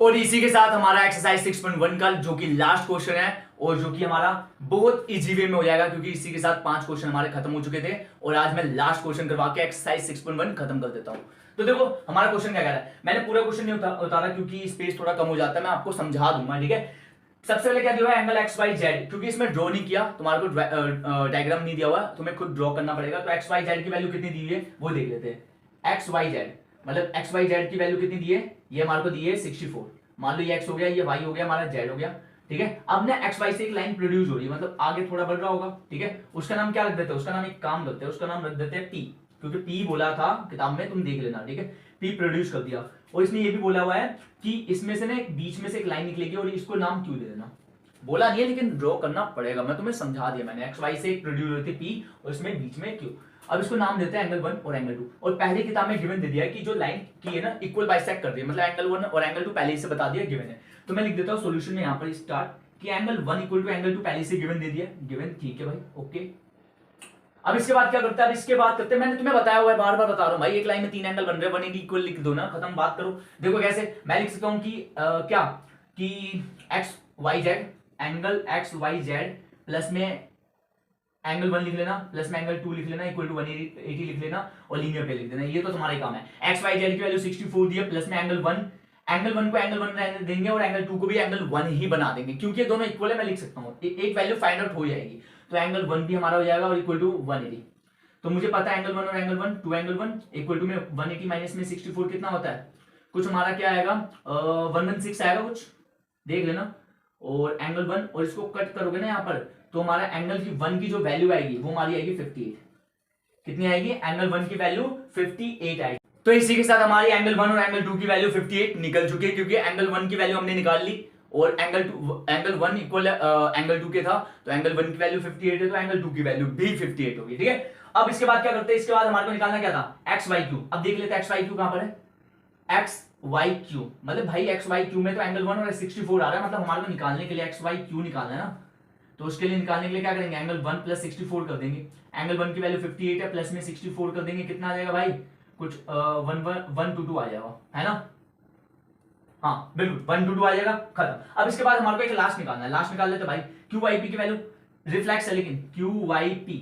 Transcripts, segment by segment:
और इसी के साथ हमारा एक्सरसाइज 6.1 का जो कि लास्ट क्वेश्चन है और जो कि हमारा बहुत इजी वे में हो जाएगा, क्योंकि इसी के साथ 5 क्वेश्चन हमारे खत्म हो चुके थे और आज मैं लास्ट क्वेश्चन करवा के एक्सरसाइज 6.1 खत्म कर देता हूं। तो देखो हमारा क्वेश्चन क्या कह रहा है, मैंने पूरा क्वेश्चन नहीं उतारा क्योंकि स्पेस थोड़ा कम हो जाता है, मैं आपको समझा दूंगा। ठीक है, सबसे पहले क्या दिया हुआ है, एंगल एक्स वाई जेड, क्योंकि इसमें ड्रॉ नहीं किया, तुम्हारे को डायग्राम नहीं दिया हुआ, तुम्हें खुद ड्रॉ करना पड़ेगा। तो एक्स वाई जेड की वैल्यू कितनी दी है वो देख लेते हैं। एक्स वाई जेड मतलब एक्स वाई जेड की वैल्यू कितनी दी है, ये हमारे को दी है 64। मान लो ये एक्स हो गया, ये वाई हो गया, हमारा जेड हो गया। ठीक है, अब ना एक्स वाई से एक लाइन प्रोड्यूस हो रही है, मतलब आगे थोड़ा बढ़ रहा होगा। ठीक है, उसका नाम क्या रख देते हैं, उसका नाम एक काम करते हैं, उसका नाम रख देते हैं पी, क्योंकि पी बोला था किताब में, तुम देख लेना। ठीक है, पी प्रोड्यूस कर दिया और इसमें ये भी बोला हुआ है कि इसमें से ना बीच में से एक लाइन निकलेगी और इसको नाम क्यू दे देना। बोला नहीं है लेकिन ड्रॉ करना पड़ेगा, मैं तुम्हें समझा दिया मैंने। एक्स वाई से एक प्रोड्यूस होती है पी और इसमें बीच में क्यू। अब इसको नाम देते हैं एंगल 1 और एंगल 2। और पहले किताब में गिवन दे दिया है कि जो लाइन की है ना इक्वल बाइसेक्ट कर दी है, मतलब एंगल 1 और एंगल 2 पहले ही से बता दिया गिवन है। तो मैं लिख देता हूं सॉल्यूशन में यहां पर स्टार्ट कि एंगल 1 इक्वल टू एंगल 2 पहले से गिवन दे दिया, गिवन। ठीक है भाई, ओके। अब इसके बाद क्या करते हैं, अब इसके बाद करते हैं, मैंने तुम्हें बताया हुआ है, बार बार बता रहा हूं भाई, एक लाइन में 3 एंगल बन रहे हैं, 180 इक्वल लिख दो ना, खत्म, बात करो। देखो कैसे मैं लिख सकता हूं कि क्या कि X Y Z, angle X Y Z plus में एंगल 1 लिख लेना, प्लस में एंगल 2 लिख लेना, इक्वल टू 180 लिख लेना और लीनियर पे लिख देना। ये तो तुम्हारा ही काम है। एक्स वाई जेड की वैल्यू 64 दी है, प्लस में एंगल 1 को एंगल 1 रहने देंगे और एंगल 2 को भी एंगल 1 ही बना देंगे, क्योंकि ये दोनों इक्वल है। मैं लिख सकता हूं एक वैल्यू फाइंड आउट हो जाएगी, तो एंगल 1 भी हमारा हो जाएगा और इक्वल टू 180। तो मुझे पता है एंगल 1 और एंगल 1, 2 एंगल 1 इक्वल टू में 180 माइनस में 64 कितना होता है, कुछ हमारा क्या आएगा 116 आएगा, कुछ देख लेना। और एंगल 1 और इसको कट करोगे ना यहाँ पर, तो हमारा एंगल की 1 की जो वैल्यू आएगी वो हमारी आएगी 58। कितनी आएगी, एंगल 1 की वैल्यू 58 आएगी। तो इसी के साथ हमारी एंगल 1 और एंगल 2 की वैल्यू 58 निकल चुकी है, क्योंकि एंगल 1 की वैल्यू हमने निकाल ली और एंगल 1 इक्वल एंगल 2 के था, तो एंगल 1 की वैल्यू 58 है, तो एंगल 2 की वैल्यू भी 58 होगी। ठीक है, अब इसके बाद क्या करते हैं, इसके बाद हमारे को निकालना क्या था, एक्स वाई क्यू। अब देख लेते हैं एक्स वाई क्यू कहां पर है, एक्स वाई क्यू मतलब भाई एक्स वाई क्यू में तो एंगल 1 और 64 आ रहा है, मतलब हमारे को निकालने के लिए एक्स वाई क्यू निकालना है ना, तो उसके लिए निकालने के लिए क्या करेंगे, एंगल 1 प्लस 64 कर देंगे। एंगल 1 की वैल्यू 58 है, प्लस में 64 कर देंगे, कितना आ जाएगा भाई, कुछ 122 आ जाएगा, है ना। हाँ बिल्कुल 122 आ जाएगा, खत्म। अब इसके बाद हमारे को एक लास्ट निकालना है, लास्ट निकाल लेते भाई। क्यू वाई पी की वैल्यू रिफ्लेक्स है, लेकिन क्यू वाई पी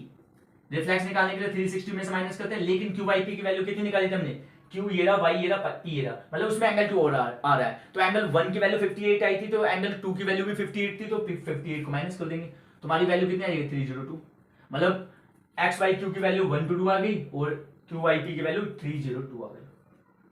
रिफ्लेक्स निकालने के लिए 360 में से माइनस करते हैं, लेकिन क्यू वाई पी की वैल्यू कितनी निकाली थी हमने, क्यू ये रहा, वाई ये रहा, पी ये रहा, मतलब उसमें एंगल 2 और आ रहा है। तो एंगल 1 की वैल्यू 58 आई थी, तो एंगल 2 की वैल्यू भी 58 थी, तो 58 को माइनस कर देंगे, तुम्हारी वैल्यू कितनी आएगी 302। मतलब एक्स वाई क्यू की वैल्यू 122 आ गई और क्यू वाई पी की वैल्यू 302 आ गई।